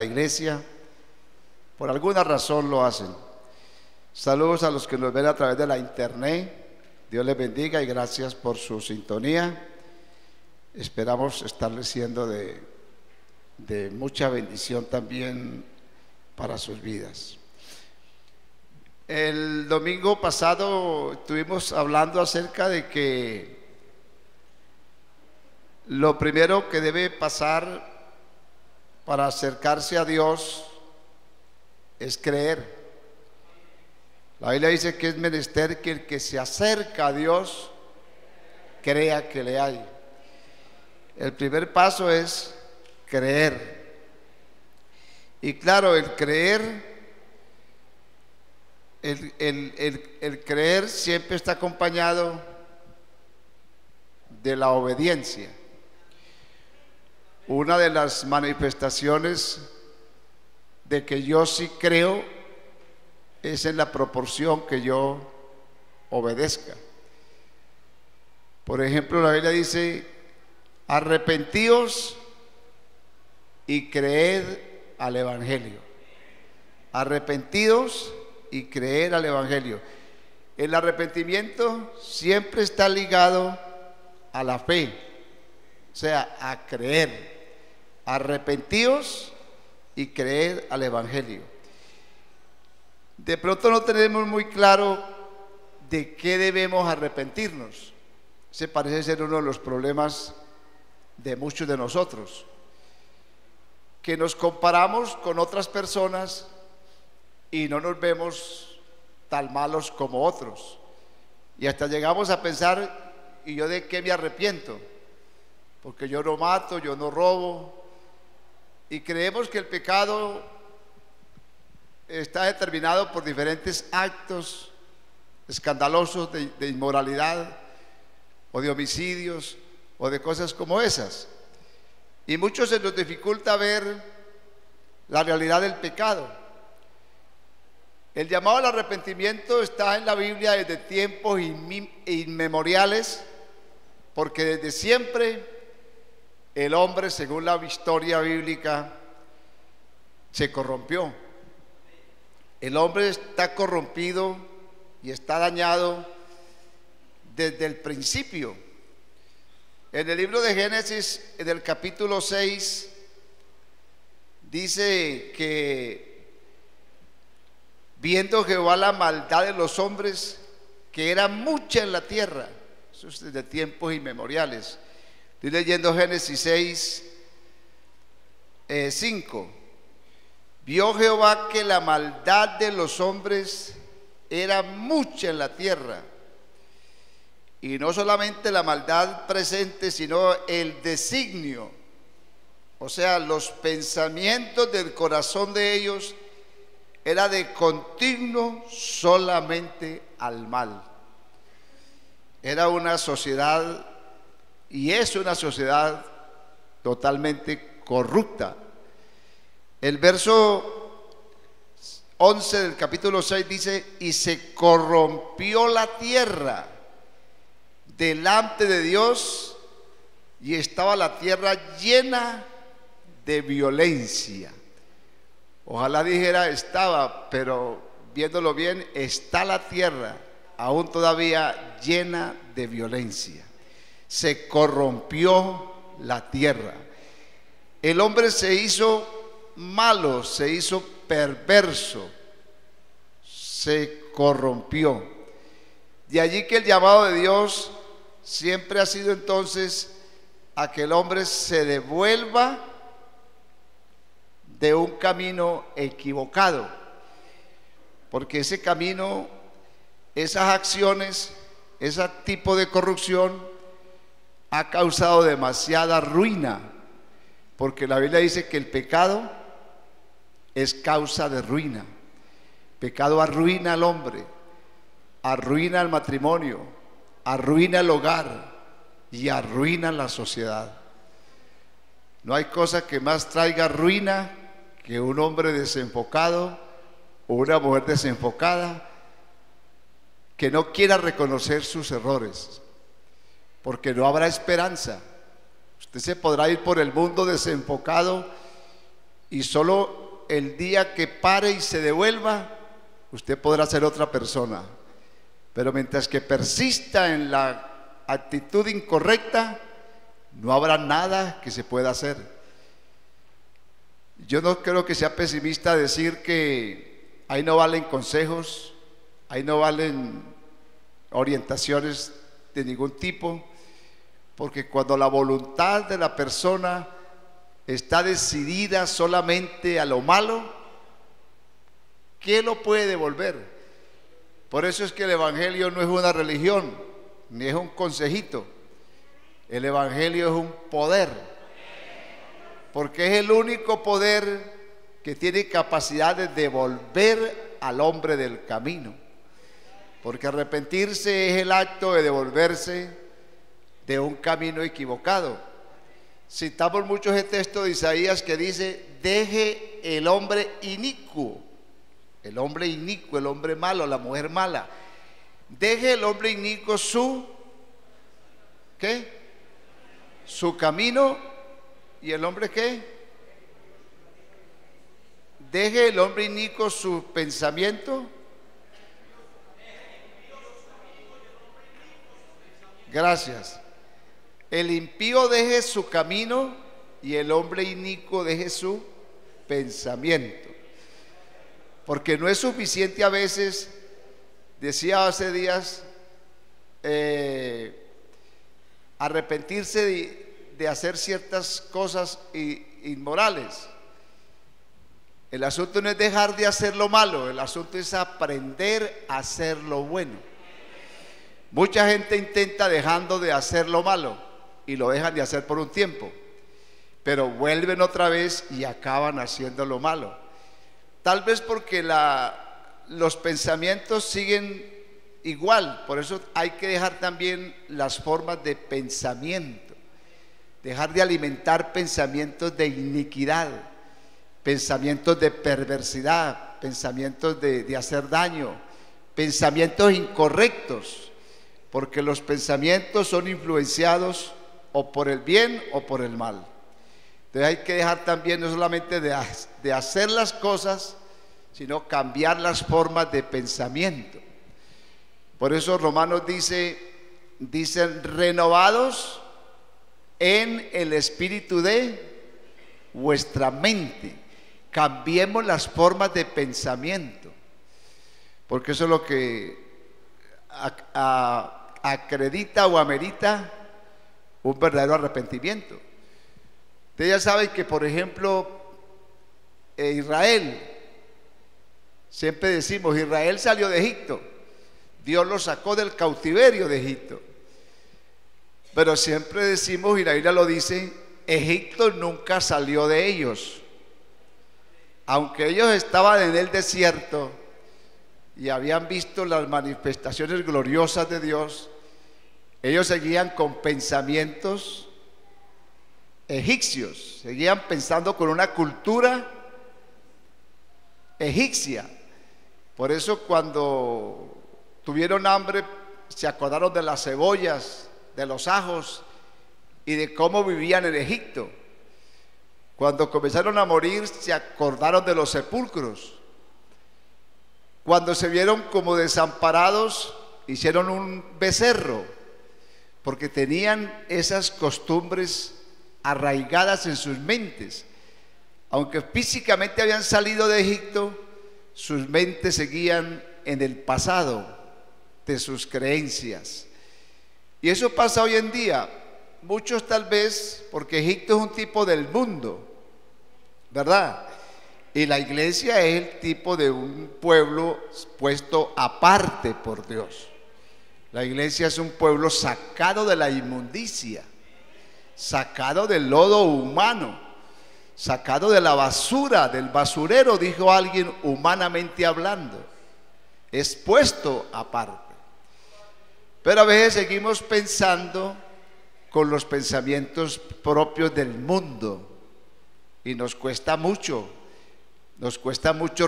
iglesia, por alguna razón lo hacen. Saludos a los que nos ven a través de la internet. Dios les bendiga y gracias por su sintonía. Esperamos estarles siendo de mucha bendición también para sus vidas. El domingo pasado estuvimos hablando acerca de que lo primero que debe pasar para acercarse a Dios es creer. La Biblia dice que es menester que el que se acerca a Dios crea que le hay. El primer paso es creer. Y claro, el creer, el creer siempre está acompañado de la obediencia. Una de las manifestaciones de que yo sí creo es en la proporción que yo obedezca. Por ejemplo, la Biblia dice: arrepentíos y creed al Evangelio. Arrepentidos y creer al Evangelio. El arrepentimiento siempre está ligado a la fe, o sea, a creer. Arrepentidos y creer al Evangelio. De pronto no tenemos muy claro de qué debemos arrepentirnos. Ese parece ser uno de los problemas de muchos de nosotros, que nos comparamos con otras personas y no nos vemos tan malos como otros, y hasta llegamos a pensar: ¿y yo de qué me arrepiento? Porque yo no mato, yo no robo. Y creemos que el pecado está determinado por diferentes actos escandalosos de inmoralidad o de homicidios o de cosas como esas. Y muchos se nos dificulta ver la realidad del pecado. El llamado al arrepentimiento está en la Biblia desde tiempos inmemoriales, porque desde siempre el hombre, según la historia bíblica, se corrompió. El hombre está corrompido y está dañado desde el principio. En el libro de Génesis, en el capítulo 6, dice que viendo Jehová la maldad de los hombres, que era mucha en la tierra, eso es desde tiempos inmemoriales. Estoy leyendo Génesis 6, 5. Vio Jehová que la maldad de los hombres era mucha en la tierra, y no solamente la maldad presente, sino el designio, o sea, los pensamientos del corazón de ellos era de continuo solamente al mal. Era una sociedad, y es una sociedad totalmente corrupta. El verso 11 del capítulo 6 dice: y se corrompió la tierra delante de Dios, y estaba la tierra llena de violencia. Ojalá dijera estaba, pero viéndolo bien, está la tierra aún todavía llena de violencia. Se corrompió la tierra. El hombre se hizo malo, se hizo perverso, se corrompió. De allí que el llamado de Dios siempre ha sido entonces a que el hombre se devuelva de un camino equivocado, porque ese camino, esas acciones, ese tipo de corrupción ha causado demasiada ruina, porque la Biblia dice que el pecado es causa de ruina. Pecado arruina al hombre, arruina el matrimonio, arruina el hogar y arruina la sociedad. No hay cosa que más traiga ruina que un hombre desenfocado o una mujer desenfocada que no quiera reconocer sus errores, porque no habrá esperanza. Usted se podrá ir por el mundo desenfocado y solo el día que pare y se devuelva, usted podrá ser otra persona. Pero mientras que persista en la actitud incorrecta, no habrá nada que se pueda hacer. Yo no creo que sea pesimista decir que ahí no valen consejos, ahí no valen orientaciones de ningún tipo, porque cuando la voluntad de la persona está decidida solamente a lo malo, ¿quién lo puede devolver? Por eso es que el Evangelio no es una religión, ni es un consejito. El Evangelio es un poder, porque es el único poder que tiene capacidad de devolver al hombre del camino. Porque arrepentirse es el acto de devolverse de un camino equivocado. Citamos muchos el texto de Isaías que dice: deje el hombre inicuo, el hombre malo, la mujer mala. Deje el hombre inicuo su, ¿qué? Su camino. ¿Y el hombre qué? Deje el hombre inicuo su pensamiento. Gracias. El impío deje su camino y el hombre inicuo deje su pensamiento. Porque no es suficiente a veces, decía hace días, arrepentirse de hacer ciertas cosas inmorales. El asunto no es dejar de hacer lo malo, el asunto es aprender a hacer lo bueno. Mucha gente intenta dejando de hacer lo malo y lo dejan de hacer por un tiempo, pero vuelven otra vez y acaban haciendo lo malo. Tal vez porque los pensamientos siguen igual. Por eso hay que dejar también las formas de pensamiento, dejar de alimentar pensamientos de iniquidad, pensamientos de perversidad, pensamientos de hacer daño, pensamientos incorrectos, porque los pensamientos son influenciados o por el bien o por el mal. Entonces hay que dejar también no solamente de hacer las cosas, sino cambiar las formas de pensamiento. Por eso Romanos dicen renovados en el espíritu de vuestra mente. Cambiemos las formas de pensamiento, porque eso es lo que acredita o amerita un verdadero arrepentimiento. Ustedes ya saben que, por ejemplo, Israel, siempre decimos, Israel salió de Egipto, Dios lo sacó del cautiverio de Egipto, pero siempre decimos, y la Biblia lo dice, Egipto nunca salió de ellos. Aunque ellos estaban en el desierto y habían visto las manifestaciones gloriosas de Dios, ellos seguían con pensamientos egipcios, seguían pensando con una cultura egipcia. Por eso cuando tuvieron hambre se acordaron de las cebollas, de los ajos y de cómo vivían en Egipto. Cuando comenzaron a morir se acordaron de los sepulcros. Cuando se vieron como desamparados hicieron un becerro, porque tenían esas costumbres arraigadas en sus mentes. Aunque físicamente habían salido de Egipto, sus mentes seguían en el pasado de sus creencias. Y eso pasa hoy en día. Muchos tal vez, porque Egipto es un tipo del mundo, ¿verdad? Y la iglesia es el tipo de un pueblo puesto aparte por Dios. La iglesia es un pueblo sacado de la inmundicia, sacado del lodo humano, sacado de la basura, del basurero, dijo alguien, humanamente hablando. Es puesto aparte. Pero a veces seguimos pensando con los pensamientos propios del mundo y nos cuesta mucho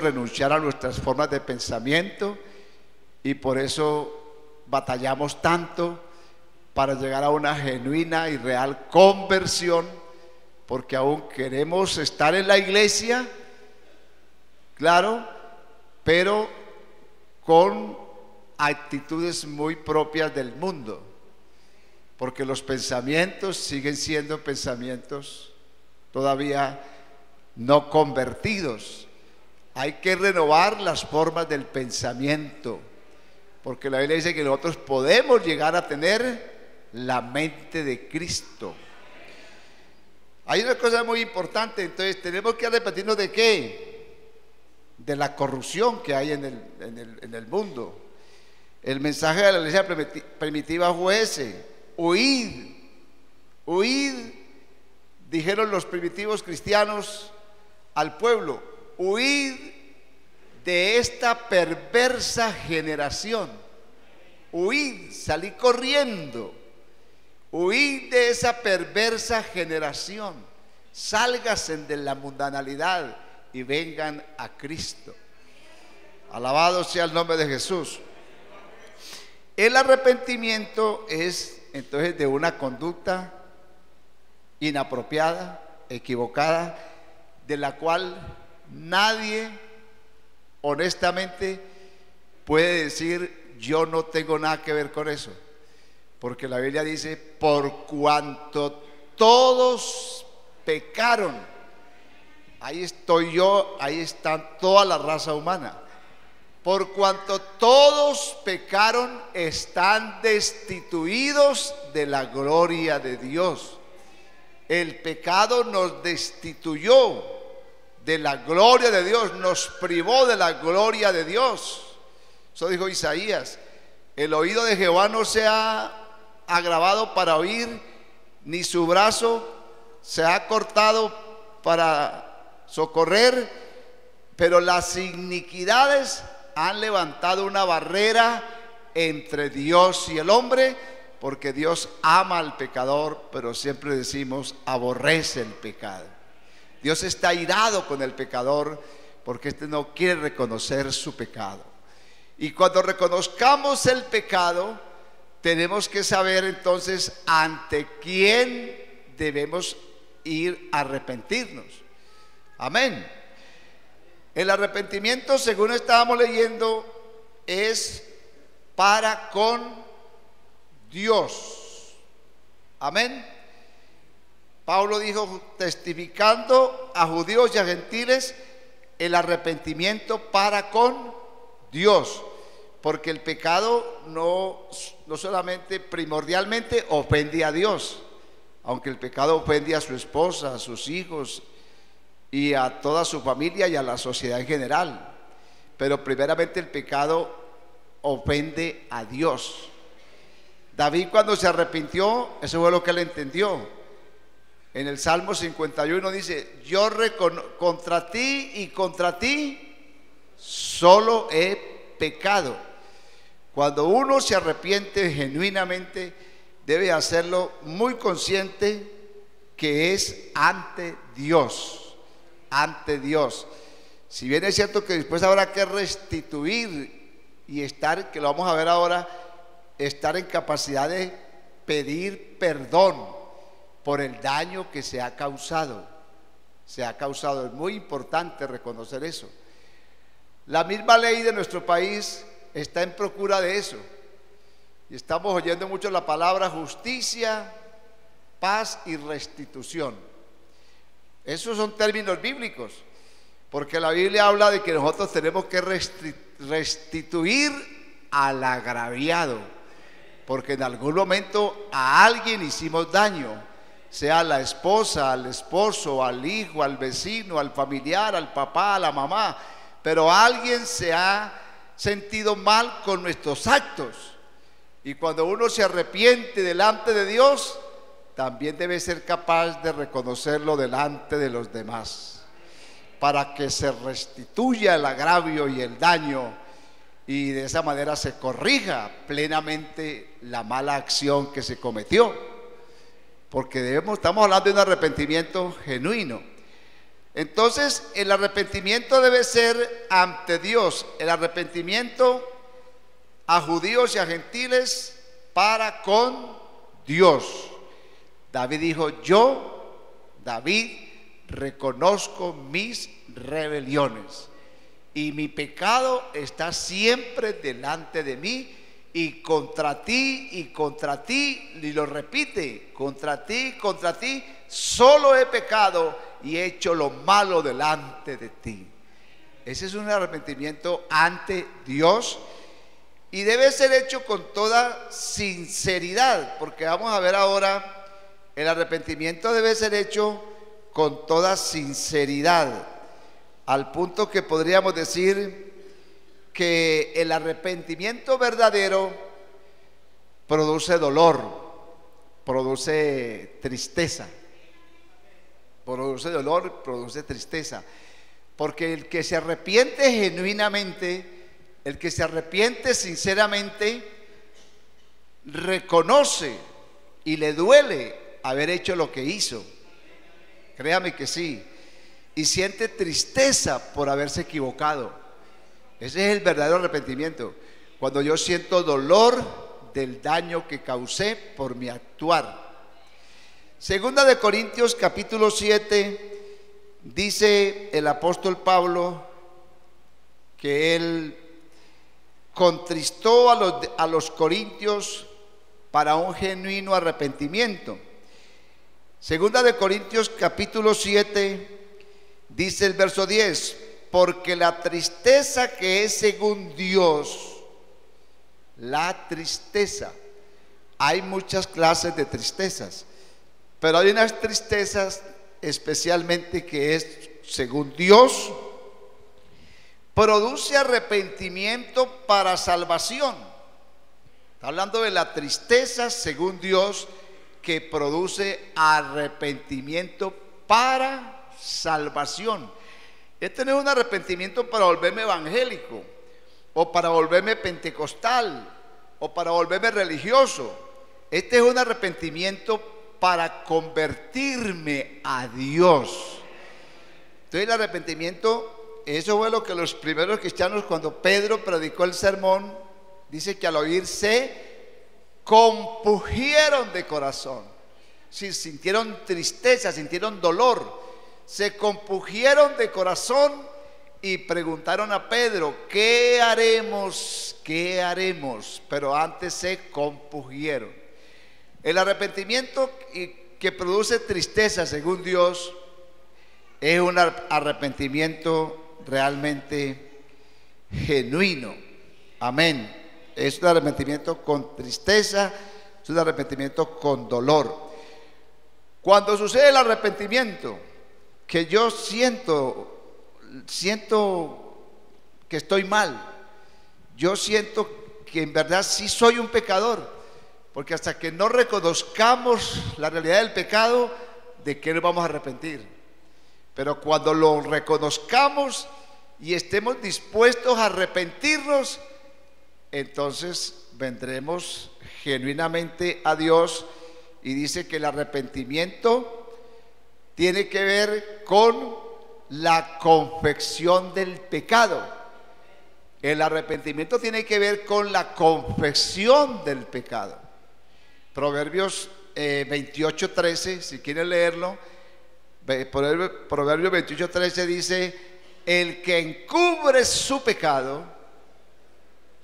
renunciar a nuestras formas de pensamiento, y por eso batallamos tanto para llegar a una genuina y real conversión, porque aún queremos estar en la iglesia, claro, pero con actitudes muy propias del mundo, porque los pensamientos siguen siendo pensamientos todavía no convertidos. Hay que renovar las formas del pensamiento, porque la Biblia dice que nosotros podemos llegar a tener la mente de Cristo. Hay una cosa muy importante, entonces tenemos que arrepentirnos ¿de qué? De la corrupción que hay en el mundo. El mensaje de la iglesia primitiva fue ese: huid, huid, dijeron los primitivos cristianos al pueblo, huid de esta perversa generación, huid, salí corriendo, huid de esa perversa generación, sálganse de la mundanalidad y vengan a Cristo. Alabado sea el nombre de Jesús. El arrepentimiento es entonces de una conducta inapropiada, equivocada, de la cual nadie honestamente puede decir yo no tengo nada que ver con eso, porque la Biblia dice por cuanto todos pecaron. Ahí estoy yo, ahí está toda la raza humana. Por cuanto todos pecaron, están destituidos de la gloria de Dios. El pecado nos destituyó de la gloria de Dios, nos privó de la gloria de Dios. Eso dijo Isaías: el oído de Jehová no se ha agravado para oír, ni su brazo se ha cortado para socorrer, pero las iniquidades han levantado una barrera entre Dios y el hombre, porque Dios ama al pecador, pero siempre decimos aborrece el pecado. Dios está airado con el pecador porque éste no quiere reconocer su pecado. Y cuando reconozcamos el pecado, tenemos que saber entonces ante quién debemos ir a arrepentirnos. Amén. El arrepentimiento, según estábamos leyendo, es para con Dios. Amén. Pablo dijo, testificando a judíos y a gentiles el arrepentimiento para con Dios, porque el pecado no solamente primordialmente ofende a Dios, aunque el pecado ofende a su esposa, a sus hijos y a toda su familia y a la sociedad en general, pero primeramente el pecado ofende a Dios. David, cuando se arrepintió, eso fue lo que él entendió. En el Salmo 51 dice, yo contra ti y contra ti solo he pecado. Cuando uno se arrepiente genuinamente, debe hacerlo muy consciente que es ante Dios, ante Dios. Si bien es cierto que después habrá que restituir y estar, que lo vamos a ver ahora, estar en capacidad de pedir perdón por el daño que se ha causado. Se ha causado, es muy importante reconocer eso. La misma ley de nuestro país está en procura de eso. Y estamos oyendo mucho la palabra justicia, paz y restitución. Esos son términos bíblicos, porque la Biblia habla de que nosotros tenemos que restituir al agraviado, porque en algún momento a alguien hicimos daño, sea la esposa, al esposo, al hijo, al vecino, al familiar, al papá, a la mamá, pero alguien se ha sentido mal con nuestros actos. Y cuando uno se arrepiente delante de Dios, también debe ser capaz de reconocerlo delante de los demás, para que se restituya el agravio y el daño, y de esa manera se corrija plenamente la mala acción que se cometió. Porque estamos hablando de un arrepentimiento genuino. Entonces, el arrepentimiento debe ser ante Dios, el arrepentimiento a judíos y a gentiles para con Dios. David dijo, yo David, reconozco mis rebeliones y mi pecado está siempre delante de mí, y contra ti, y lo repite, contra ti, solo he pecado y he hecho lo malo delante de ti. Ese es un arrepentimiento ante Dios y debe ser hecho con toda sinceridad, porque vamos a ver ahora, el arrepentimiento debe ser hecho con toda sinceridad, al punto que podríamos decir que el arrepentimiento verdadero produce dolor, produce tristeza, porque el que se arrepiente genuinamente, el que se arrepiente sinceramente, reconoce y le duele haber hecho lo que hizo, créame que sí, y siente tristeza por haberse equivocado. Ese es el verdadero arrepentimiento, cuando yo siento dolor del daño que causé por mi actuar. Segunda de Corintios capítulo 7, dice el apóstol Pablo que él contristó a los corintios para un genuino arrepentimiento. Segunda de Corintios capítulo 7, dice el verso 10: porque la tristeza que es según Dios, la tristeza, hay muchas clases de tristezas, pero hay unas tristezas especialmente que es según Dios, produce arrepentimiento para salvación. Está hablando de la tristeza según Dios que produce arrepentimiento para salvación. Este no es un arrepentimiento para volverme evangélico, o para volverme pentecostal, o para volverme religioso. Este es un arrepentimiento para convertirme a Dios. Entonces el arrepentimiento, eso fue lo que los primeros cristianos, cuando Pedro predicó el sermón, dice que al oír se compungieron de corazón. Sí, sintieron tristeza, sintieron dolor, se compungieron de corazón y preguntaron a Pedro: ¿qué haremos? ¿Qué haremos? Pero antes se compungieron. El arrepentimiento que produce tristeza según Dios es un arrepentimiento realmente genuino. Amén. Es un arrepentimiento con tristeza, es un arrepentimiento con dolor. Cuando sucede el arrepentimiento, que yo siento que estoy mal, yo siento que en verdad sí soy un pecador, porque hasta que no reconozcamos la realidad del pecado, ¿de qué nos vamos a arrepentir? Pero cuando lo reconozcamos y estemos dispuestos a arrepentirnos, entonces vendremos genuinamente a Dios. Y dice que el arrepentimiento tiene que ver con la confesión del pecado. El arrepentimiento tiene que ver con la confesión del pecado. Proverbios 28:13, si quieren leerlo, Proverbios 28:13 dice: el que encubre su pecado,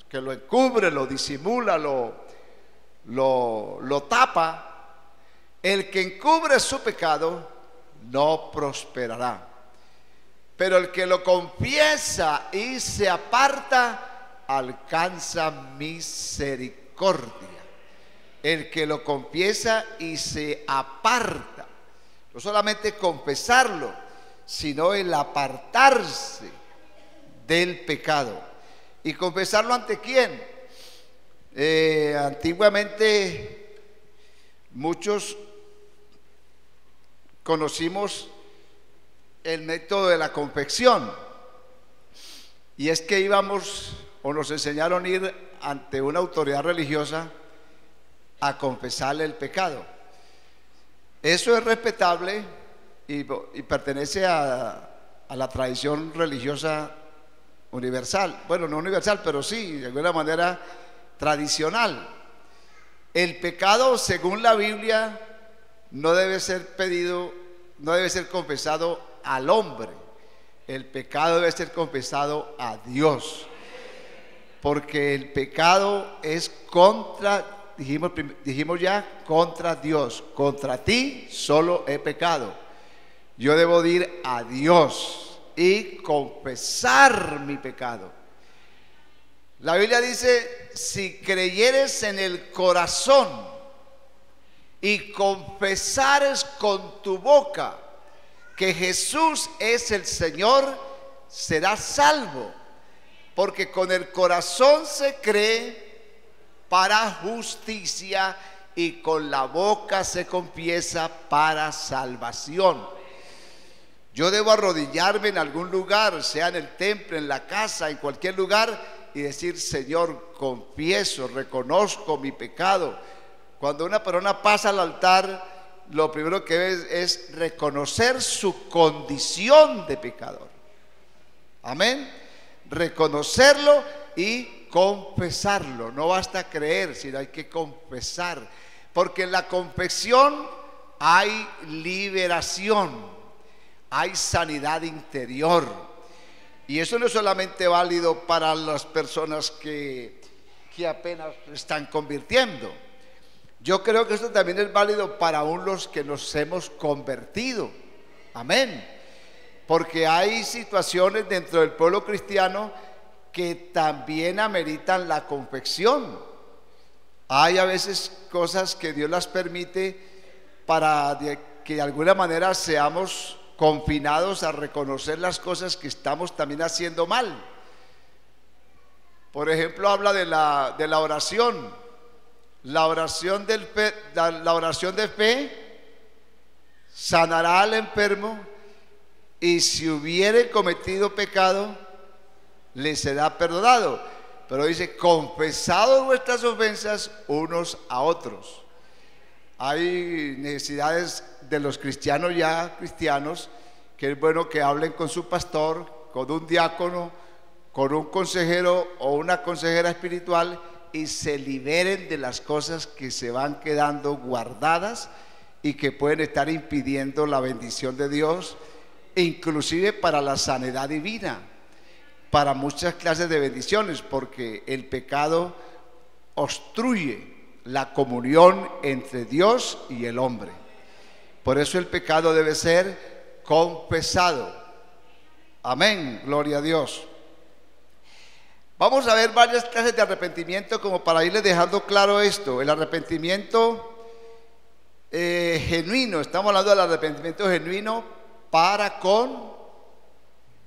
que lo encubre, lo disimula, lo tapa, el que encubre su pecado no prosperará, pero el que lo confiesa y se aparta alcanza misericordia. El que lo confiesa y se aparta, no solamente confesarlo, sino el apartarse del pecado. ¿Y confesarlo ante quién? Antiguamente muchos conocimos el método de la confesión, y es que íbamos, o nos enseñaron a ir ante una autoridad religiosa a confesarle el pecado. Eso es respetable y pertenece a la tradición religiosa universal. Bueno, no universal, pero sí, de alguna manera tradicional. El pecado, según la Biblia, no debe ser pedido no debe ser confesado al hombre, el pecado debe ser confesado a Dios, porque el pecado es contra, dijimos ya, contra Dios. Contra ti solo he pecado. Yo debo ir a Dios y confesar mi pecado. La Biblia dice: si creyeres en el corazón y confesares con tu boca que Jesús es el Señor, serás salvo. Porque con el corazón se cree para justicia y con la boca se confiesa para salvación. Yo debo arrodillarme en algún lugar, sea en el templo, en la casa, en cualquier lugar, y decir: Señor, confieso, reconozco mi pecado. Cuando una persona pasa al altar, lo primero que debe es reconocer su condición de pecador. Amén. Reconocerlo y confesarlo. No basta creer, sino hay que confesar, porque en la confesión hay liberación, hay sanidad interior. Y eso no es solamente válido para las personas que apenas se están convirtiendo. Yo creo que esto también es válido para aún los que nos hemos convertido. Amén. Porque hay situaciones dentro del pueblo cristiano que también ameritan la confesión. Hay a veces cosas que Dios las permite para que de alguna manera seamos confinados a reconocer las cosas que estamos también haciendo mal. Por ejemplo, habla de la oración. La oración de fe sanará al enfermo, y si hubiere cometido pecado, le será perdonado. Pero dice: confesad vuestras ofensas unos a otros. Hay necesidades de los cristianos ya cristianos, que es bueno que hablen con su pastor, con un diácono, con un consejero o una consejera espiritual, y se liberen de las cosas que se van quedando guardadas y que pueden estar impidiendo la bendición de Dios, inclusive para la sanidad divina, para muchas clases de bendiciones, porque el pecado obstruye la comunión entre Dios y el hombre. Por eso el pecado debe ser confesado. Amén, gloria a Dios. Vamos a ver varias clases de arrepentimiento, como para irles dejando claro esto. El arrepentimiento genuino, estamos hablando del arrepentimiento genuino para con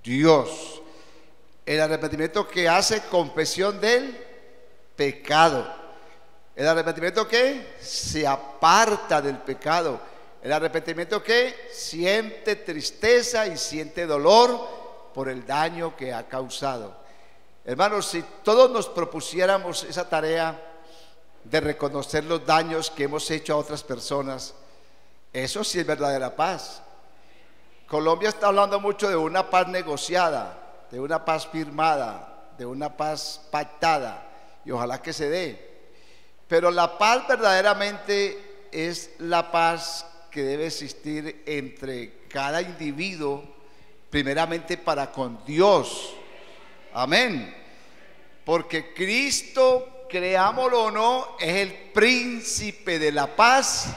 Dios. El arrepentimiento que hace confesión del pecado. El arrepentimiento que se aparta del pecado. El arrepentimiento que siente tristeza y siente dolor por el daño que ha causado. Hermanos, si todos nos propusiéramos esa tarea de reconocer los daños que hemos hecho a otras personas, eso sí es verdadera paz. Colombia está hablando mucho de una paz negociada, de una paz firmada, de una paz pactada, y ojalá que se dé. Pero la paz verdaderamente es la paz que debe existir entre cada individuo, primeramente para con Dios. Amén. Porque Cristo, creámoslo o no, es el príncipe de la paz.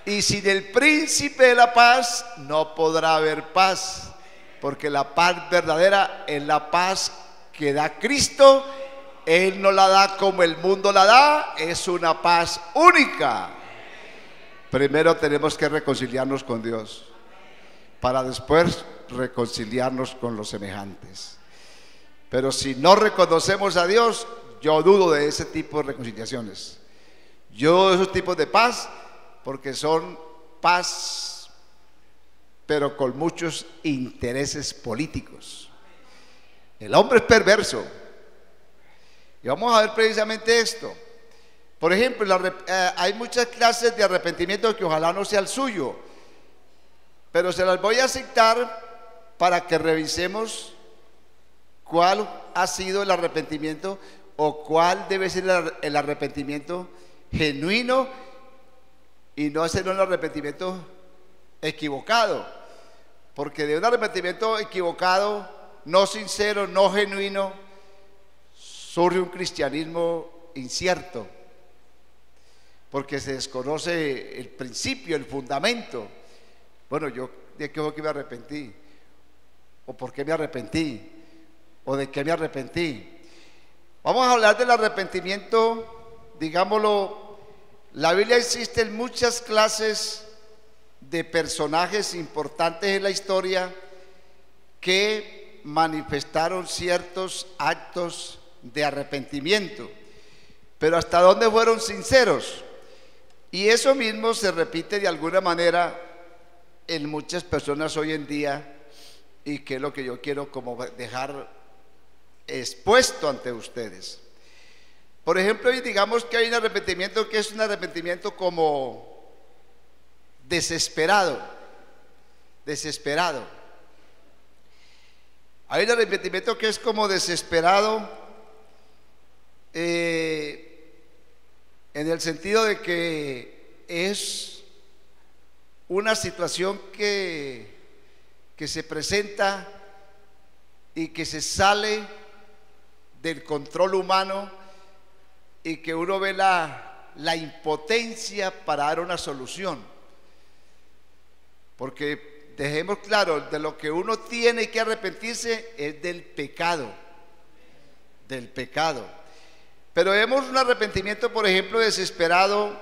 Y sin el príncipe de la paz no podrá haber paz, porque la paz verdadera es la paz que da Cristo. Él no la da como el mundo la da, es una paz única. Primero tenemos que reconciliarnos con Dios, para después reconciliarnos con los semejantes. Pero si no reconocemos a Dios, yo dudo de ese tipo de reconciliaciones. Yo dudo de esos tipos de paz, porque son paz, pero con muchos intereses políticos. El hombre es perverso. Y vamos a ver precisamente esto. Por ejemplo, hay muchas clases de arrepentimiento que ojalá no sea el suyo, pero se las voy a citar para que revisemos cuál ha sido el arrepentimiento, o cuál debe ser el arrepentimiento genuino, y no hacer un arrepentimiento equivocado, porque de un arrepentimiento equivocado, no sincero, no genuino, surge un cristianismo incierto, porque se desconoce el principio, el fundamento. Bueno, yo de qué fue que me arrepentí, o por qué me arrepentí, o de qué me arrepentí. Vamos a hablar del arrepentimiento, digámoslo. La Biblia existen muchas clases de personajes importantes en la historia que manifestaron ciertos actos de arrepentimiento, pero ¿hasta dónde fueron sinceros? Y eso mismo se repite de alguna manera en muchas personas hoy en día, y que es lo que yo quiero como dejar expuesto ante ustedes. Por ejemplo, digamos que hay un arrepentimiento que es un arrepentimiento como desesperado. Hay un arrepentimiento que es como desesperado, en el sentido de que es una situación que se presenta y que se sale del control humano, y que uno ve la impotencia para dar una solución. Porque dejemos claro, de lo que uno tiene que arrepentirse es del pecado. Pero vemos un arrepentimiento, por ejemplo, desesperado,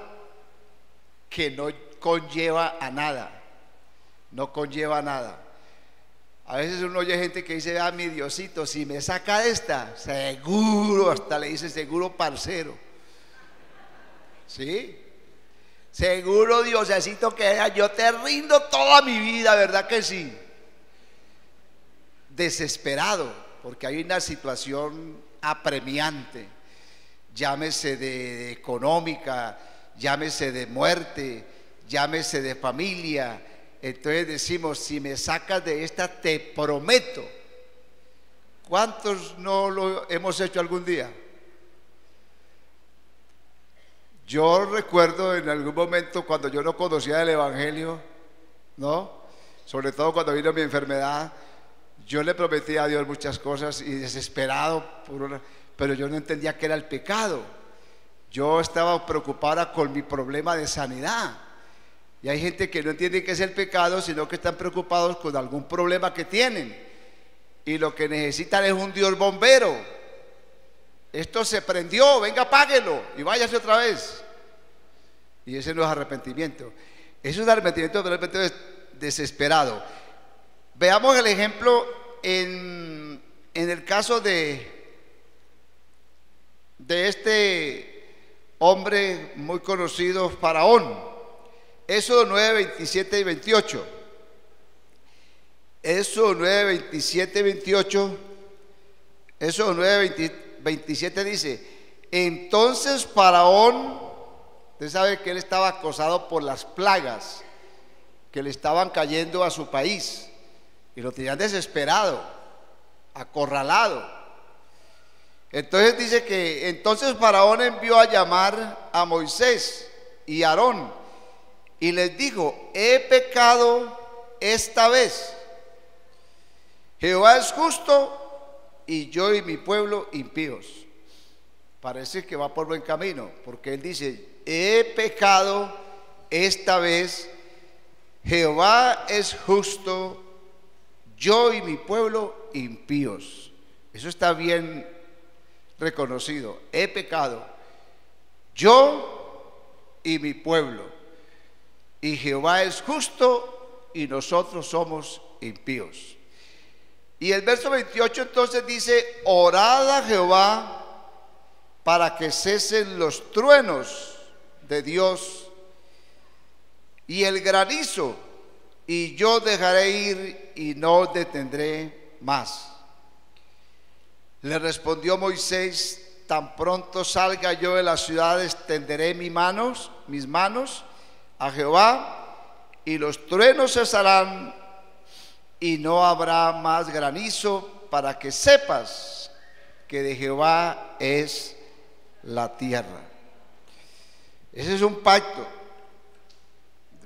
que no conlleva a nada. A veces uno oye gente que dice: ah, mi Diosito, si me saca esta, seguro, hasta le dice seguro parcero. ¿Sí? Seguro, Diosecito, que yo te rindo toda mi vida, ¿verdad que sí? Desesperado, porque hay una situación apremiante, llámese de económica, llámese de muerte, llámese de familia. Entonces decimos: si me sacas de esta, te prometo. ¿Cuántos no lo hemos hecho algún día? Yo recuerdo en algún momento, cuando yo no conocía el Evangelio, ¿no? Sobre todo cuando vino mi enfermedad, yo le prometí a Dios muchas cosas, y desesperado pero yo no entendía qué era el pecado. Yo estaba preocupada con mi problema de sanidad. Y hay gente que no entiende qué es el pecado, sino que están preocupados con algún problema que tienen, y lo que necesitan es un Dios bombero. Esto se prendió, venga, apáguelo y váyase otra vez. Y ese no es arrepentimiento. Eso es un arrepentimiento desesperado. Veamos el ejemplo en el caso de este hombre muy conocido, Faraón. Éxodo 9, 27 y 28. Éxodo 9, 27 y 28. Éxodo 9, 27 dice: entonces Faraón, usted sabe que él estaba acosado por las plagas que le estaban cayendo a su país, y lo tenían desesperado, acorralado. Entonces dice que entonces Faraón envió a llamar a Moisés y a Aarón, y les dijo: he pecado esta vez. Jehová es justo, y yo y mi pueblo impíos. Parece que va por buen camino, porque él dice: he pecado esta vez, Jehová es justo, yo y mi pueblo impíos. Eso está bien reconocido. He pecado, yo y mi pueblo, y Jehová es justo y nosotros somos impíos. Y el verso 28 entonces dice: orad a Jehová para que cesen los truenos de Dios y el granizo, y yo dejaré ir y no detendré más. Le respondió Moisés: tan pronto salga yo de la ciudad, extenderé mis manos a Jehová, y los truenos cesarán, y no habrá más granizo, para que sepas que de Jehová es la tierra. Ese es un pacto.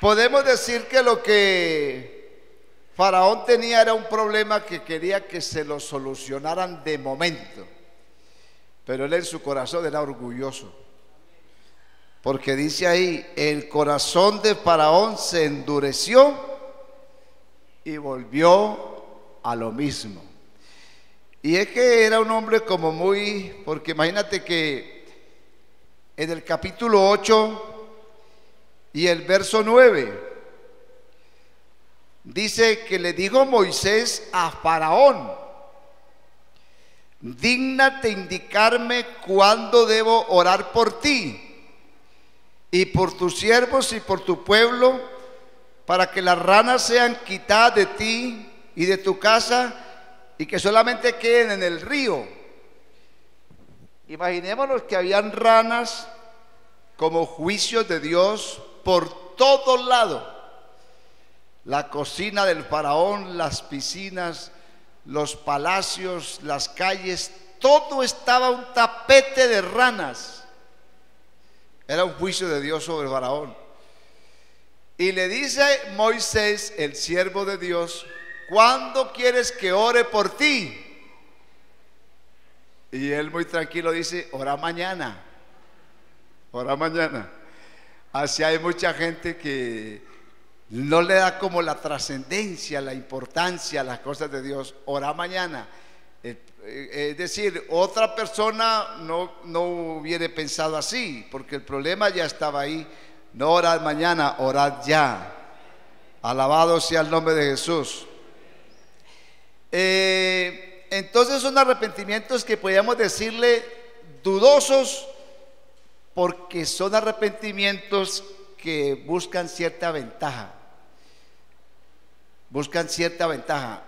Podemos decir que lo que Faraón tenía era un problema que quería que se lo solucionaran de momento, pero él en su corazón era orgulloso, porque dice ahí, el corazón de Faraón se endureció y volvió a lo mismo. Y es que era un hombre como muy, porque imagínate que en el capítulo 8 y el verso 9 dice que le dijo Moisés a Faraón: dígnate indicarme cuándo debo orar por ti y por tus siervos y por tu pueblo, para que las ranas sean quitadas de ti y de tu casa y que solamente queden en el río. Imaginémonos que habían ranas como juicios de Dios por todos lados. La cocina del faraón, las piscinas, los palacios, las calles, todo estaba un tapete de ranas. Era un juicio de Dios sobre el faraón. Y le dice Moisés, el siervo de Dios: ¿cuándo quieres que ore por ti? Y él muy tranquilo dice: ora mañana. Ora mañana. Así hay mucha gente que no le da como la trascendencia, la importancia a las cosas de Dios. Ora mañana. Es decir, otra persona no hubiera pensado así, porque el problema ya estaba ahí. No orad mañana, orad ya. Alabado sea el nombre de Jesús. Entonces son arrepentimientos que podríamos decirle dudosos, porque son arrepentimientos que buscan cierta ventaja. Buscan cierta ventaja.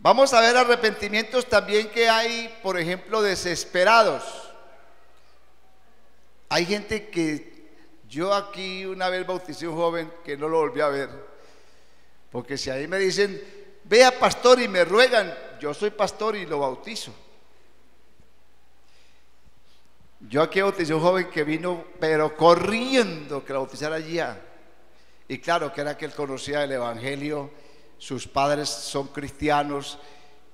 Vamos a ver arrepentimientos también que hay, por ejemplo, desesperados. Hay gente que, yo aquí una vez bauticé a un joven que no lo volví a ver, porque si ahí me dicen: vea pastor, y me ruegan, yo soy pastor y lo bautizo. Yo aquí bauticé a un joven que vino pero corriendo que lo bautizara allá, y claro que era que él conocía el evangelio, sus padres son cristianos,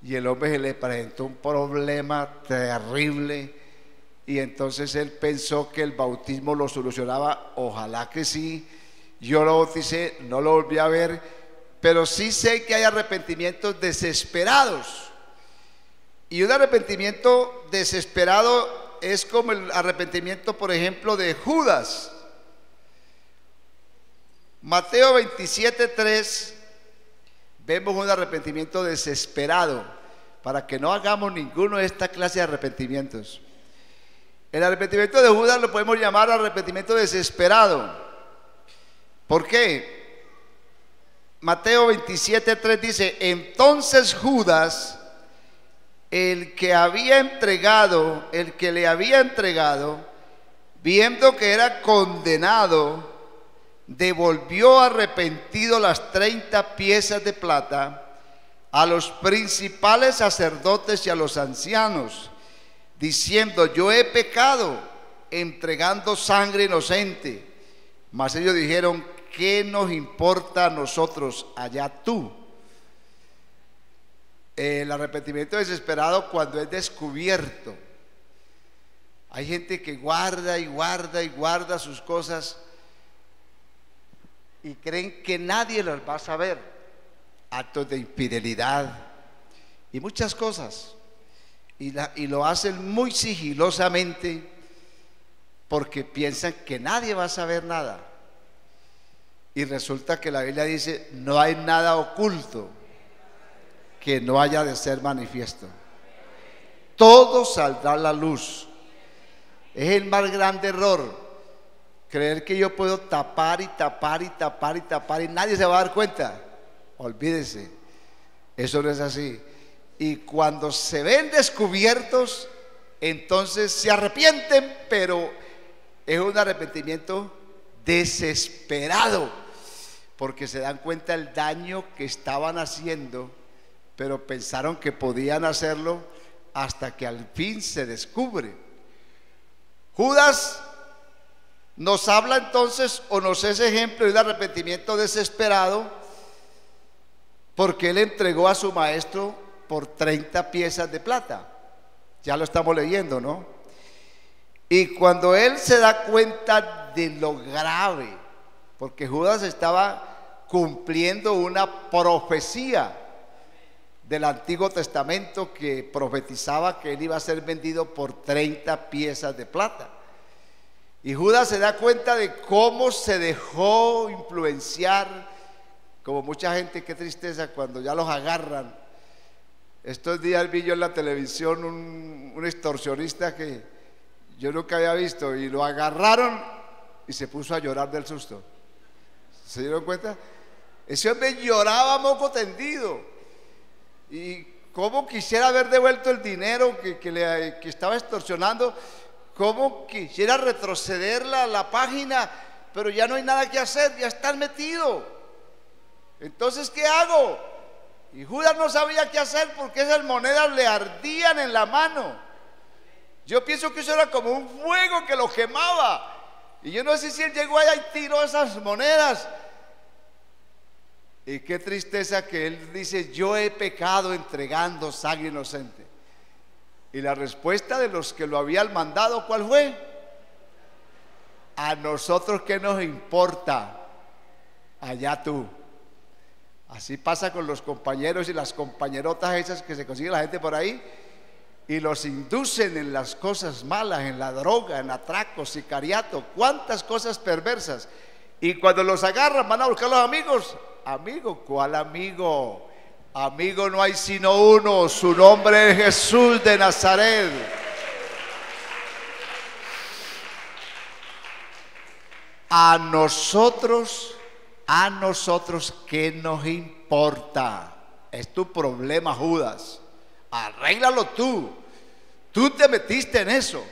y el hombre se le presentó un problema terrible, y entonces él pensó que el bautismo lo solucionaba. Ojalá que sí. Yo lo bauticé, no lo volví a ver, pero sí sé que hay arrepentimientos desesperados, y un arrepentimiento desesperado es como el arrepentimiento, por ejemplo, de Judas. Mateo 27:3, vemos un arrepentimiento desesperado, para que no hagamos ninguno de esta clase de arrepentimientos. El arrepentimiento de Judas lo podemos llamar arrepentimiento desesperado. ¿Por qué? Mateo 27:3 dice: entonces Judas, el que le había entregado, viendo que era condenado, devolvió arrepentido las 30 piezas de plata a los principales sacerdotes y a los ancianos, diciendo: yo he pecado entregando sangre inocente. Mas ellos dijeron: ¿qué nos importa a nosotros? Allá tú. El arrepentimiento desesperado cuando es descubierto. Hay gente que guarda y guarda y guarda sus cosas y creen que nadie las va a saber. Actos de infidelidad y muchas cosas, y lo hacen muy sigilosamente porque piensan que nadie va a saber nada. Y resulta que la Biblia dice: no hay nada oculto que no haya de ser manifiesto. Todo saldrá a la luz. Es el más grande error, creer que yo puedo tapar y tapar y tapar y tapar y nadie se va a dar cuenta. Olvídese, eso no es así. Y cuando se ven descubiertos, entonces se arrepienten, pero es un arrepentimiento desesperado, porque se dan cuenta del daño que estaban haciendo, pero pensaron que podían hacerlo hasta que al fin se descubre. Judas nos habla entonces o nos es ejemplo de un arrepentimiento desesperado, porque él entregó a su maestro por 30 piezas de plata. Ya lo estamos leyendo, ¿no? Y cuando él se da cuenta de lo grave, porque Judas estaba cumpliendo una profecía del Antiguo Testamento que profetizaba que él iba a ser vendido por 30 piezas de plata. Y Judas se da cuenta de cómo se dejó influenciar, como mucha gente. Qué tristeza cuando ya los agarran. Estos días vi yo en la televisión un extorsionista que yo nunca había visto, y lo agarraron y se puso a llorar del susto. ¿Se dieron cuenta? Ese hombre lloraba a moco tendido. Y cómo quisiera haber devuelto el dinero que estaba extorsionando, cómo quisiera retroceder la página, pero ya no hay nada que hacer, ya están metidos. Entonces, ¿qué hago? Y Judas no sabía qué hacer porque esas monedas le ardían en la mano. Yo pienso que eso era como un fuego que lo quemaba. Y yo no sé si él llegó allá y tiró esas monedas. Y qué tristeza que él dice: yo he pecado entregando sangre inocente. Y la respuesta de los que lo habían mandado, ¿cuál fue? A nosotros qué nos importa, allá tú. Así pasa con los compañeros y las compañerotas esas que se consigue la gente por ahí y los inducen en las cosas malas, en la droga, en atraco, sicariato, cuántas cosas perversas. Y cuando los agarran van a buscar a los amigos. Amigo, ¿cuál amigo? Amigo no hay sino uno, su nombre es Jesús de Nazaret. A nosotros, ¿qué nos importa? Es tu problema, Judas. Arréglalo tú. Tú te metiste en eso.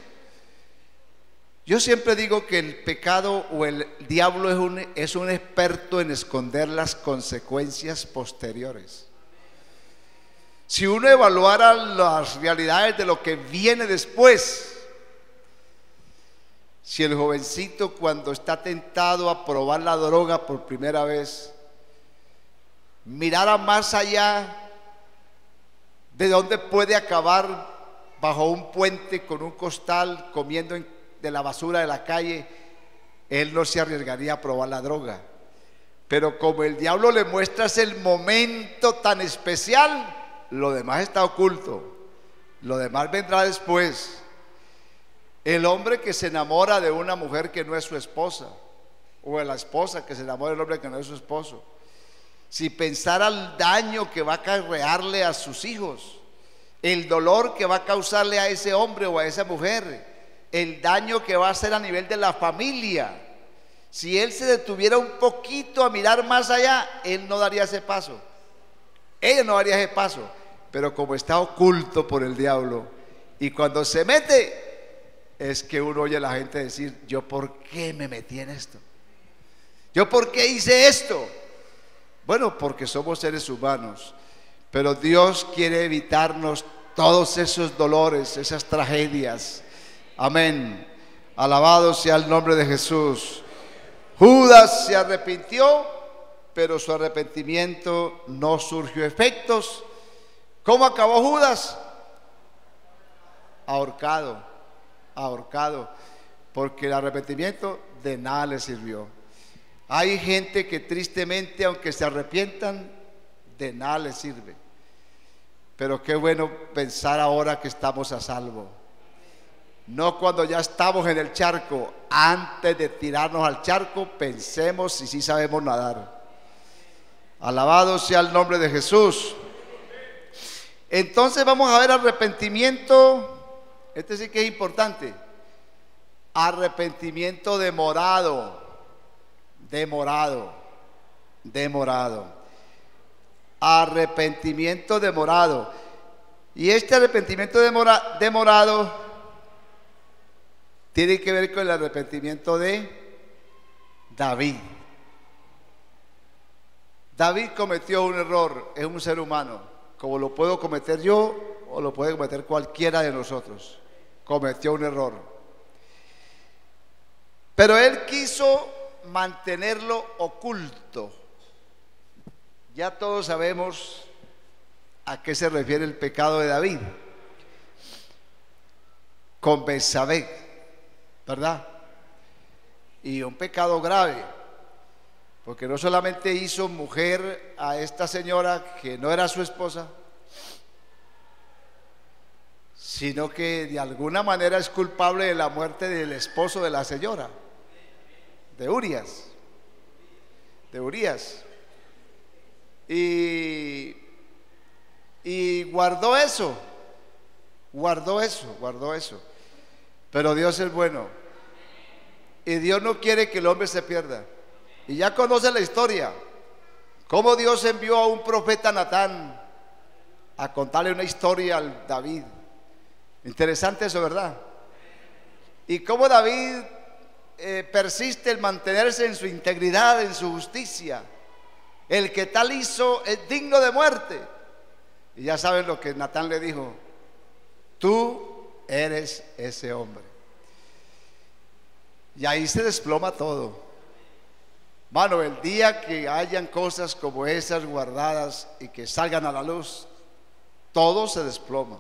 Yo siempre digo que el pecado o el diablo es un experto en esconder las consecuencias posteriores. Si uno evaluara las realidades de lo que viene después, si el jovencito cuando está tentado a probar la droga por primera vez mirara más allá de dónde puede acabar bajo un puente con un costal comiendo de la basura de la calle, él no se arriesgaría a probar la droga. Pero como el diablo le muestra el momento tan especial, lo demás está oculto, lo demás vendrá después. El hombre que se enamora de una mujer que no es su esposa, o de la esposa que se enamora del hombre que no es su esposo, si pensara el daño que va a acarrearle a sus hijos, el dolor que va a causarle a ese hombre o a esa mujer, el daño que va a hacer a nivel de la familia, si él se detuviera un poquito a mirar más allá, él no daría ese paso. Ella no daría ese paso. Pero como está oculto por el diablo, y cuando se mete, es que uno oye a la gente decir: ¿yo por qué me metí en esto? ¿Yo por qué hice esto? Bueno, porque somos seres humanos, pero Dios quiere evitarnos todos esos dolores, esas tragedias. Amén. Alabado sea el nombre de Jesús. Judas se arrepintió, pero su arrepentimiento no surgió efectos. ¿Cómo acabó Judas? Ahorcado, porque el arrepentimiento de nada le sirvió. Hay gente que tristemente, aunque se arrepientan, de nada les sirve. Pero qué bueno pensar ahora que estamos a salvo. No cuando ya estamos en el charco. Antes de tirarnos al charco, pensemos si sí sabemos nadar. Alabado sea el nombre de Jesús. Entonces vamos a ver arrepentimiento. Este sí que es importante. Arrepentimiento demorado. Arrepentimiento demorado. Y este arrepentimiento demorado tiene que ver con el arrepentimiento de David. David cometió un error, es un ser humano, como lo puedo cometer yo o lo puede cometer cualquiera de nosotros. Cometió un error. Pero él quiso mantenerlo oculto. Ya todos sabemos a qué se refiere el pecado de David con Betsabé, ¿verdad? Y un pecado grave, porque no solamente hizo mujer a esta señora que no era su esposa, sino que de alguna manera es culpable de la muerte del esposo de la señora, de Urías. Y guardó eso. Pero Dios es bueno. Y Dios no quiere que el hombre se pierda. Y ya conoce la historia. Cómo Dios envió a un profeta Natán a contarle una historia al David. Interesante eso, ¿verdad? Y cómo David persiste en mantenerse en su integridad, en su justicia. El que tal hizo es digno de muerte. Y ya saben lo que Natán le dijo: tú eres ese hombre. Y ahí se desploma todo. Mano, el día que hayan cosas como esas guardadas y que salgan a la luz, todo se desploma.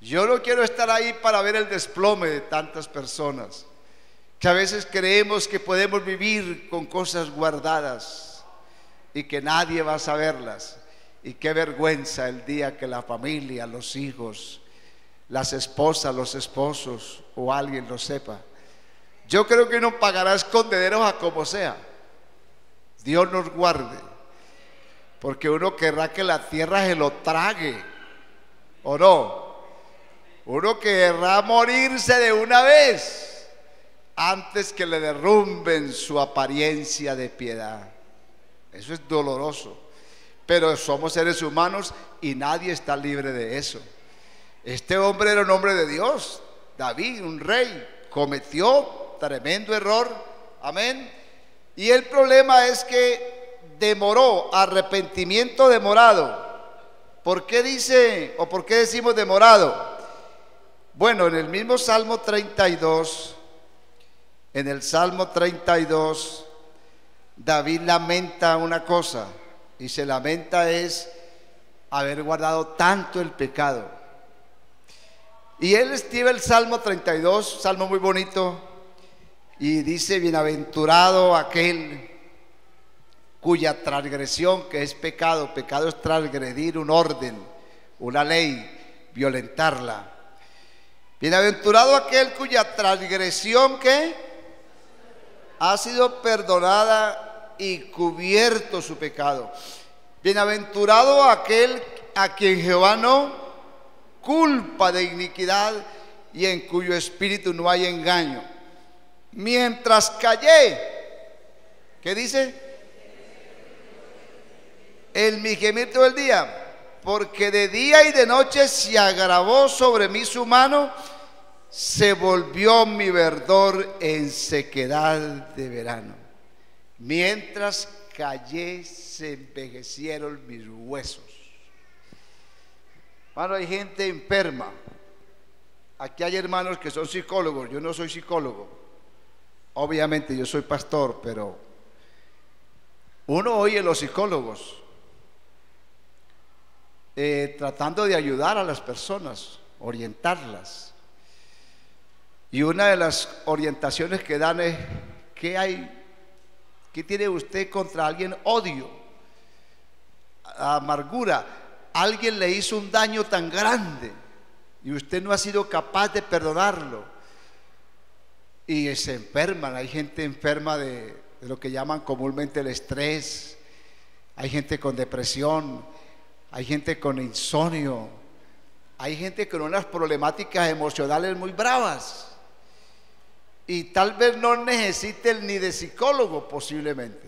Yo no quiero estar ahí para ver el desplome de tantas personas que a veces creemos que podemos vivir con cosas guardadas y que nadie va a saberlas. Y qué vergüenza el día que la familia, los hijos, las esposas, los esposos o alguien lo sepa. Yo creo que uno pagará escondederos a como sea. Dios nos guarde, porque uno querrá que la tierra se lo trague, ¿o no? Uno querrá morirse de una vez antes que le derrumben su apariencia de piedad. Eso es doloroso, pero somos seres humanos y nadie está libre de eso. Este hombre era un hombre de Dios, David, un rey, cometió tremendo error, amén. Y el problema es que demoró, arrepentimiento demorado. ¿Por qué dice o por qué decimos demorado? Bueno, en el mismo Salmo 32, David lamenta una cosa, y se lamenta es haber guardado tanto el pecado. Y él escribe el Salmo 32, salmo muy bonito, y dice: bienaventurado aquel cuya transgresión, que es pecado, pecado es transgredir un orden, una ley, violentarla. Bienaventurado aquel cuya transgresión, ¿qué? Ha sido perdonada y cubierto su pecado. Bienaventurado aquel a quien Jehová no culpa de iniquidad y en cuyo espíritu no hay engaño. Mientras callé, ¿qué dice? En mi gemir todo el día, porque de día y de noche se agravó sobre mí su mano, se volvió mi verdor en sequedad de verano. Mientras callé, se envejecieron mis huesos. Hermano, hay gente enferma. Aquí hay hermanos que son psicólogos. Yo no soy psicólogo. Obviamente yo soy pastor, pero uno oye a los psicólogos tratando de ayudar a las personas, orientarlas. Y una de las orientaciones que dan es: ¿qué tiene usted contra alguien? Odio, amargura. Alguien le hizo un daño tan grande y usted no ha sido capaz de perdonarlo. Y se enferman. Hay gente enferma de lo que llaman comúnmente el estrés. Hay gente con depresión. Hay gente con insomnio. Hay gente con unas problemáticas emocionales muy bravas. Y tal vez no necesiten ni de psicólogo posiblemente.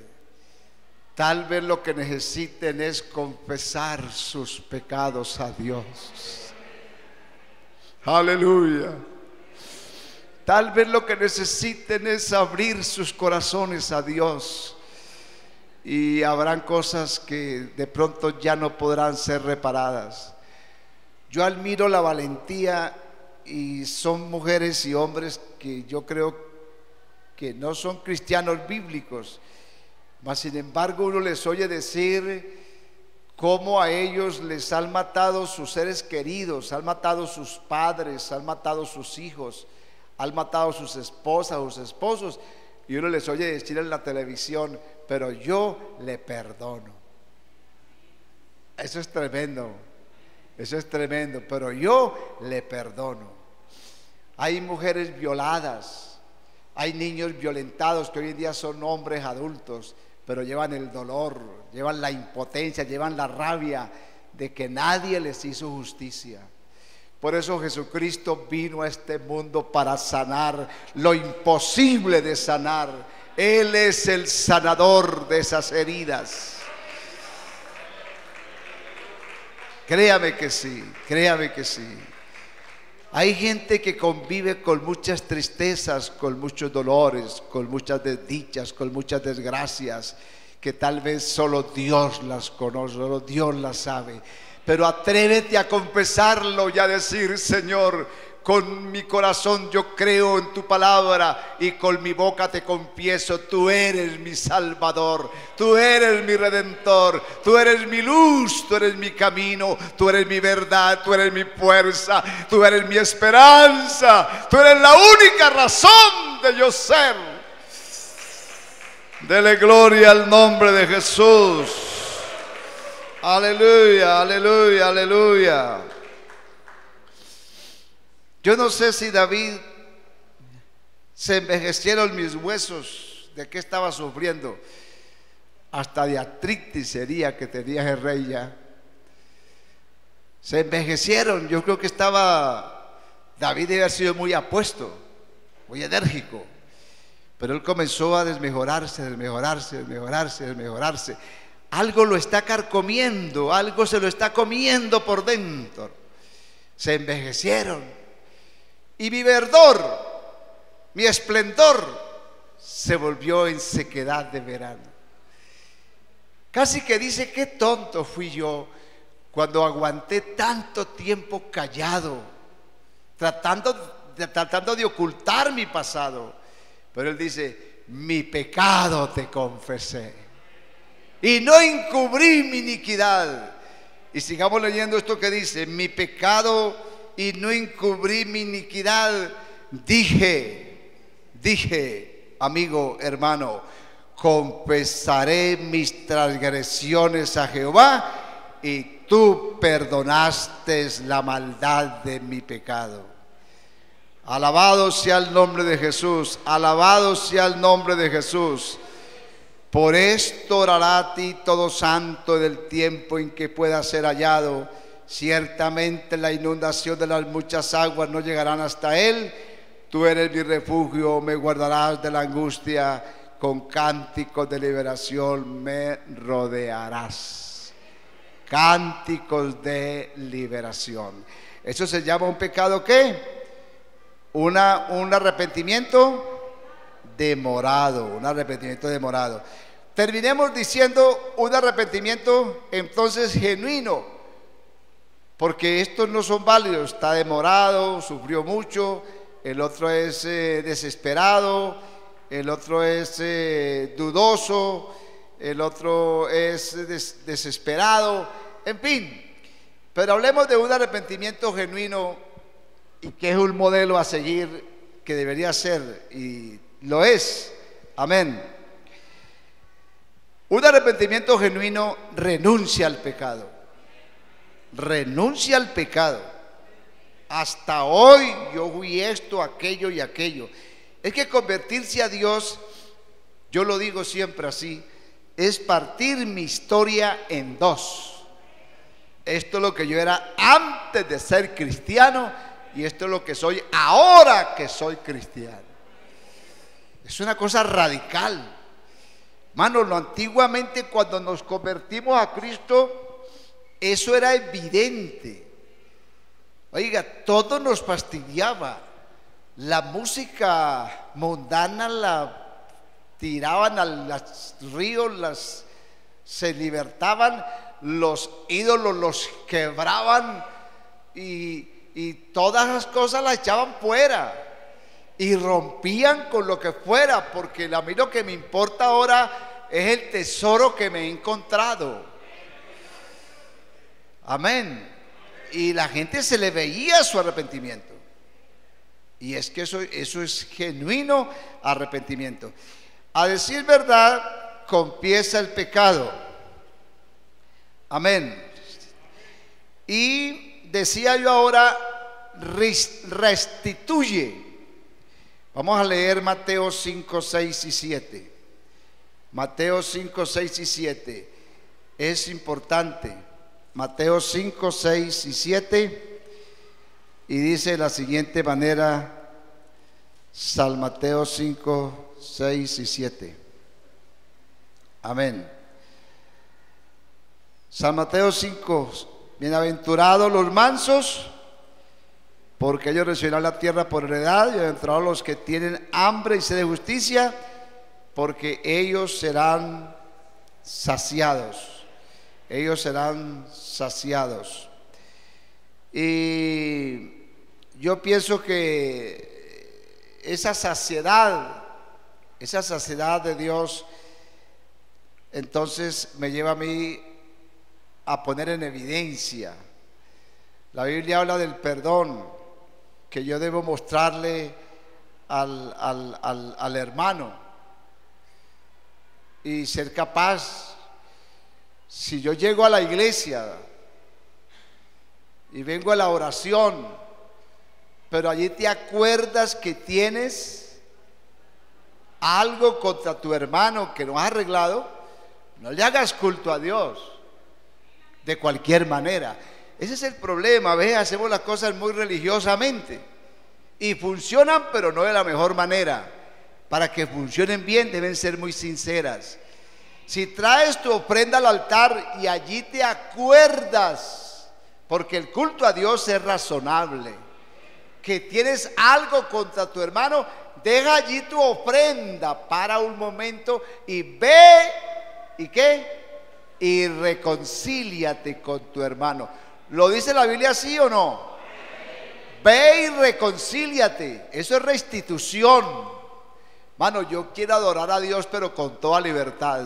Tal vez lo que necesiten es confesar sus pecados a Dios. Aleluya. Tal vez lo que necesiten es abrir sus corazones a Dios. Y habrán cosas que de pronto ya no podrán ser reparadas. Yo admiro la valentía, y son mujeres y hombres que yo creo que no son cristianos bíblicos, mas sin embargo uno les oye decir cómo a ellos les han matado sus seres queridos, han matado sus padres, han matado sus hijos, han matado sus esposas, sus esposos, y uno les oye decir en la televisión, pero yo le perdono. Eso es tremendo, pero yo le perdono. Hay mujeres violadas, hay niños violentados que hoy en día son hombres adultos, pero llevan el dolor, llevan la impotencia, llevan la rabia de que nadie les hizo justicia. Por eso Jesucristo vino a este mundo para sanar lo imposible de sanar. Él es el sanador de esas heridas. Créame que sí, créame que sí. Hay gente que convive con muchas tristezas, con muchos dolores, con muchas desdichas, con muchas desgracias, que tal vez solo Dios las conoce, solo Dios las sabe. Pero atrévete a confesarlo y a decir: Señor, con mi corazón yo creo en tu palabra y con mi boca te confieso, tú eres mi Salvador, tú eres mi Redentor, tú eres mi luz, tú eres mi camino, tú eres mi verdad, tú eres mi fuerza, tú eres mi esperanza, tú eres la única razón de yo ser. Dele gloria al nombre de Jesús. Aleluya, aleluya, aleluya. Yo no sé si David se envejecieron mis huesos, de qué estaba sufriendo, hasta de artritis sería que tenía el rey ya. Se envejecieron, yo creo que David debe haber sido muy apuesto, muy enérgico, pero él comenzó a desmejorarse. Algo lo está carcomiendo, algo se lo está comiendo por dentro. Se envejecieron. Y mi verdor, mi esplendor, se volvió en sequedad de verano. Casi que dice: qué tonto fui yo cuando aguanté tanto tiempo callado, tratando de ocultar mi pasado. Pero él dice: mi pecado te confesé y no encubrí mi iniquidad. Y sigamos leyendo esto que dice: mi pecado y no encubrí mi iniquidad. Dije, amigo, hermano, confesaré mis transgresiones a Jehová, y tú perdonaste la maldad de mi pecado. Alabado sea el nombre de Jesús, alabado sea el nombre de Jesús. Por esto orará a ti todo santo del tiempo en que pueda ser hallado. Ciertamente la inundación de las muchas aguas no llegarán hasta él. Tú eres mi refugio, me guardarás de la angustia, con cánticos de liberación me rodearás. Cánticos de liberación. Eso se llama un pecado, ¿qué? Un arrepentimiento demorado, un arrepentimiento demorado. Terminemos diciendo un arrepentimiento entonces genuino, porque estos no son válidos. Está demorado, sufrió mucho, el otro es desesperado, el otro es dudoso, el otro es desesperado, en fin. Pero hablemos de un arrepentimiento genuino, y que es un modelo a seguir, que debería ser, y lo es. Amén. Un arrepentimiento genuino renuncia al pecado. Renuncia al pecado. Hasta hoy yo fui esto, aquello y aquello. Es que convertirse a Dios, yo lo digo siempre así, es partir mi historia en dos. Esto es lo que yo era antes de ser cristiano, y esto es lo que soy ahora que soy cristiano. Es una cosa radical. Hermanos, lo antiguamente, cuando nos convertimos a Cristo, eso era evidente. Oiga, todo nos fastidiaba. La música mundana la tiraban a los ríos, se libertaban, los ídolos los quebraban, y todas las cosas las echaban fuera. y rompían con lo que fuera, porque a mí lo que me importa ahora es el tesoro que me he encontrado. Amén. Y la gente se le veía su arrepentimiento. Y es que eso es genuino arrepentimiento. A decir verdad, confiesa el pecado. Amén. Y decía yo ahora, restituye. Vamos a leer Mateo 5, 6 y 7. Mateo 5, 6 y 7. Es importante. Mateo 5, 6 y 7. Y dice de la siguiente manera, San Mateo 5, 6 y 7. Amén. San Mateo 5, bienaventurados los mansos, porque ellos recibirán la tierra por heredad. Y bienaventurados los que tienen hambre y sed de justicia, porque ellos serán saciados. Ellos serán saciados. Y yo pienso que esa saciedad de Dios, entonces me lleva a mí a poner en evidencia. La Biblia habla del perdón que yo debo mostrarle al hermano, y ser capaz, si yo llego a la iglesia y vengo a la oración, pero allí te acuerdas que tienes algo contra tu hermano que no has arreglado, no le hagas culto a Dios de cualquier manera. Ese es el problema. A veces hacemos las cosas muy religiosamente y funcionan, pero no de la mejor manera. Para que funcionen bien deben ser muy sinceras. Si traes tu ofrenda al altar y allí te acuerdas, porque el culto a Dios es razonable, que tienes algo contra tu hermano, deja allí tu ofrenda para un momento y ve, ¿y qué? Y reconcíliate con tu hermano. ¿Lo dice la Biblia así o no? Ve y reconcíliate. Eso es restitución. Mano, yo quiero adorar a Dios, pero con toda libertad.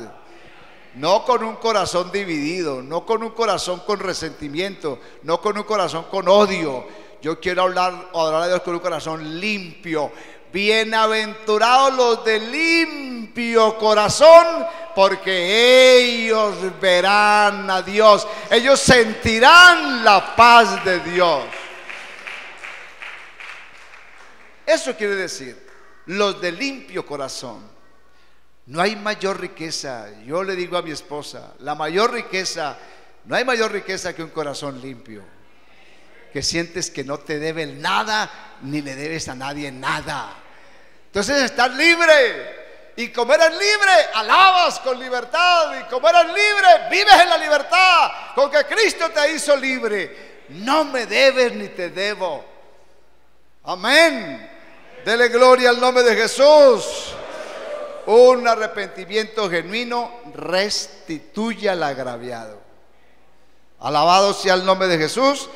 No con un corazón dividido, no con un corazón con resentimiento, no con un corazón con odio. Yo quiero adorar a Dios con un corazón limpio. Bienaventurados los de limpio corazón, porque ellos verán a Dios. Ellos sentirán la paz de Dios. Eso quiere decir, los de limpio corazón. No hay mayor riqueza. Yo le digo a mi esposa, la mayor riqueza, no hay mayor riqueza que un corazón limpio, que sientes que no te deben nada, ni le debes a nadie nada. Entonces estás libre, y como eres libre, alabas con libertad, y como eres libre, vives en la libertad con que Cristo te hizo libre. No me debes ni te debo. Amén. Dele gloria al nombre de Jesús. Un arrepentimiento genuino restituye al agraviado. Alabado sea el nombre de Jesús.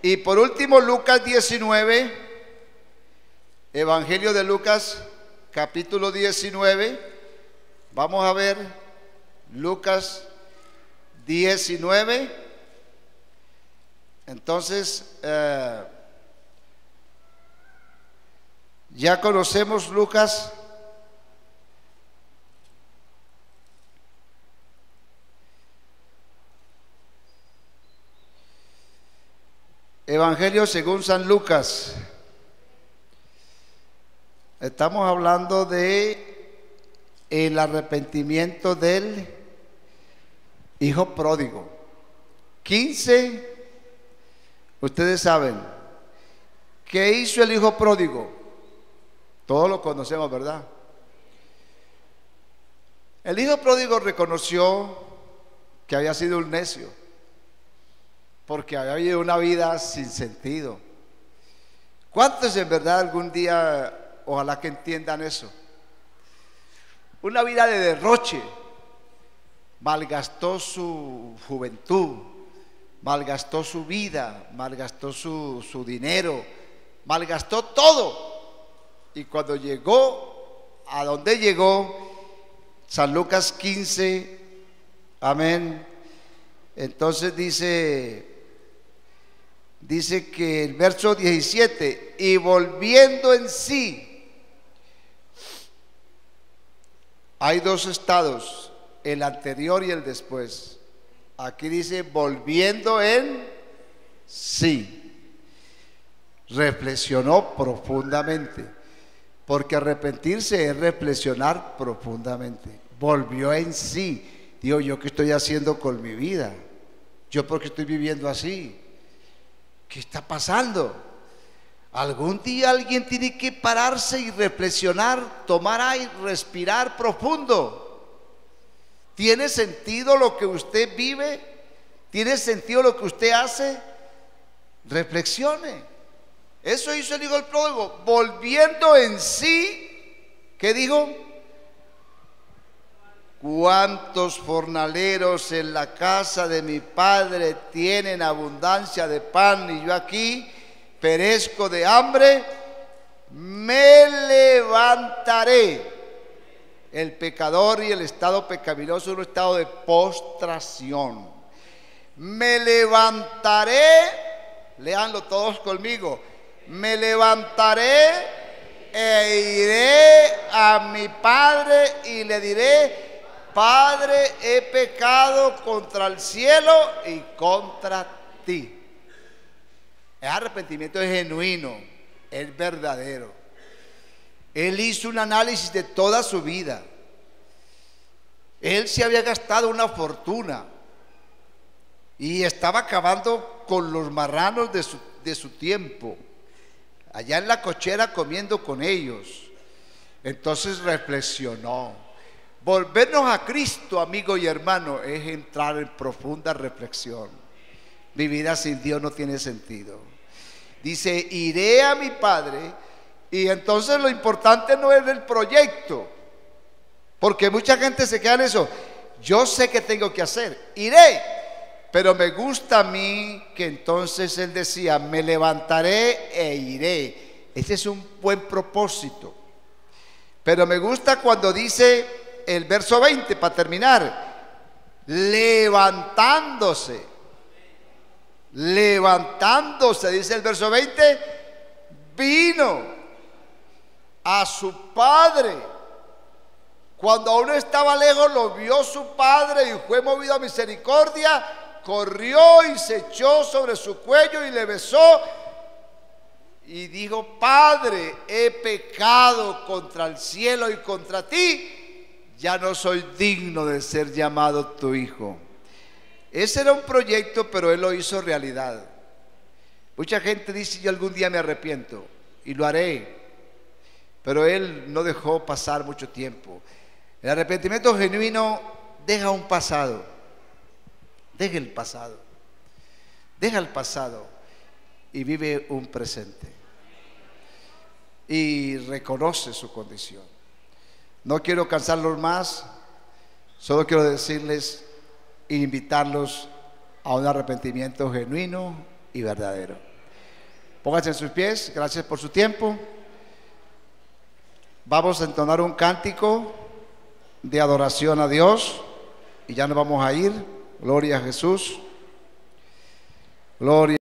Y por último, Lucas 19, Evangelio de Lucas, capítulo 19. Vamos a ver Lucas 19. Entonces, ya conocemos Lucas. Evangelio según San Lucas. Estamos hablando de el arrepentimiento del hijo pródigo. 15. Ustedes saben ¿qué hizo el hijo pródigo? Todos lo conocemos, ¿verdad? El hijo pródigo reconoció que había sido un necio, porque había vivido una vida sin sentido. ¿Cuántos en verdad algún día, ojalá que entiendan eso? Una vida de derroche. Malgastó su juventud, malgastó su vida, malgastó su dinero, malgastó todo. Y cuando llegó a donde llegó, San Lucas 15, amén. Entonces dice que el verso 17, y volviendo en sí, hay dos estados, el anterior y el después. Aquí dice volviendo en sí. Reflexionó profundamente, porque arrepentirse es reflexionar profundamente. Volvió en sí. Digo, ¿yo qué estoy haciendo con mi vida? ¿Yo por qué estoy viviendo así? ¿Qué está pasando? Algún día alguien tiene que pararse y reflexionar, tomar aire, respirar profundo. ¿Tiene sentido lo que usted vive? ¿Tiene sentido lo que usted hace? Reflexione. Eso hizo el hijo del pródigo, volviendo en sí. ¿Qué dijo? ¿Cuántos jornaleros en la casa de mi padre tienen abundancia de pan y yo aquí perezco de hambre? Me levantaré. El pecador y el estado pecaminoso es un estado de postración. Me levantaré, léanlo todos conmigo. Me levantaré e iré a mi padre y le diré: Padre, he pecado contra el cielo y contra ti. El arrepentimiento es genuino, es verdadero. Él hizo un análisis de toda su vida. Él se había gastado una fortuna y estaba acabando con los marranos de su tiempo, allá en la cochera comiendo con ellos. Entonces reflexionó. Volvernos a Cristo, amigo y hermano, es entrar en profunda reflexión. Mi vida sin Dios no tiene sentido. Dice, iré a mi Padre. Y entonces lo importante no es el proyecto, porque mucha gente se queda en eso. Yo sé que tengo que hacer, iré. Pero me gusta a mí que entonces él decía, me levantaré e iré. Ese es un buen propósito. Pero me gusta cuando dice el verso 20, para terminar, levantándose, dice el verso 20, vino a su padre. Cuando aún estaba lejos, lo vio su padre y fue movido a misericordia, corrió y se echó sobre su cuello y le besó y dijo: Padre, he pecado contra el cielo y contra ti, ya no soy digno de ser llamado tu hijo. Ese era un proyecto, pero él lo hizo realidad. Mucha gente dice: yo algún día me arrepiento y lo haré. Pero él no dejó pasar mucho tiempo. El arrepentimiento genuino deja un pasado. Deja el pasado. Deja el pasado y vive un presente. Y reconoce su condición. No quiero cansarlos más. Solo quiero decirles e invitarlos a un arrepentimiento genuino y verdadero. Pónganse en sus pies. Gracias por su tiempo. Vamos a entonar un cántico de adoración a Dios y ya nos vamos a ir. Gloria a Jesús. Gloria.